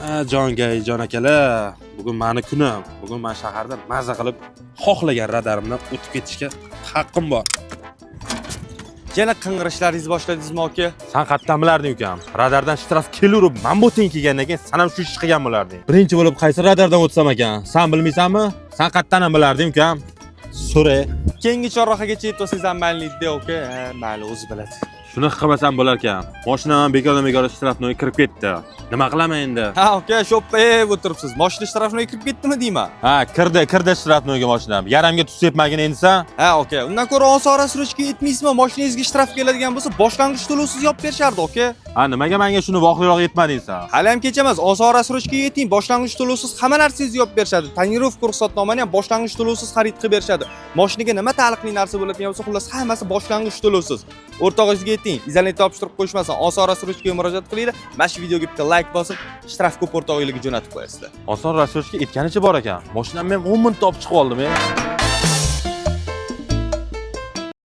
Jon akalar, bugun meni kunim. Bugun men shaharda maza qilib xohlagan radarimdan o'tib ketishga haqqim bor. Yana qing'irishlaringizni boshladingizmi aka? Sen qayerdan bilarding ukam? Radardan shtraf kelurib, men bu teng kelgandan keyin sen ham shu ish qilgan bo'larding. Birinchi bo'lib qaysi radardan o'tsam ekan? Sen bilmaysanmi? Sen qayerdan ham bilarding ukam? So'ra. Keyingi chorrahagacha yetib olsangiz ham mayli aka. Mayli, o'zi biladi. Shuni qilmasam bo'lar ekan. Mashinam ham bekordan shtrafnoga kirib ketdi. Nima qilaman endi? Ha aka, sho'ppayib o'tiribsiz. Mashina shtrafnoga kirib ketdimi deyman? Ha, kirdi shtrafnoga mashinam. Yaramga tusyapmagin endi-sa? Ha aka, undan ko'ra osora surishga yetmaysizmi? Mashinangizga shtraf keladigan bo'lsa, boshlang'ich to'lovsiz yopib berishardi aka. Ha, nimaga menga shuni voqeroq yetmadingsan? Hali ham kecha emas, osora surishga yeting, boshlang'ich to'lovsiz hamma narsangizni yopib berishadi. Tonirovka ruxsatnomani ham boshlang'ich to'lovsiz xarid qilib berishadi. Mashinaga nima taalluqli narsa bo'ladigan bo'lsa, xullas hammasi boshlang'ich to'lovsiz. O'rtog'ingizga yeting, izolent topshirib qo'yishmasin, osora surishga murojaat qilinglar. Mana shu videoga bitta like bosib, shtraf ko'p o'rtog'ingizga jo'natib qo'yasizlar. Oson rasurishga etganicha bor ekan. Mashinam men 10 minutda olib chiqib oldim.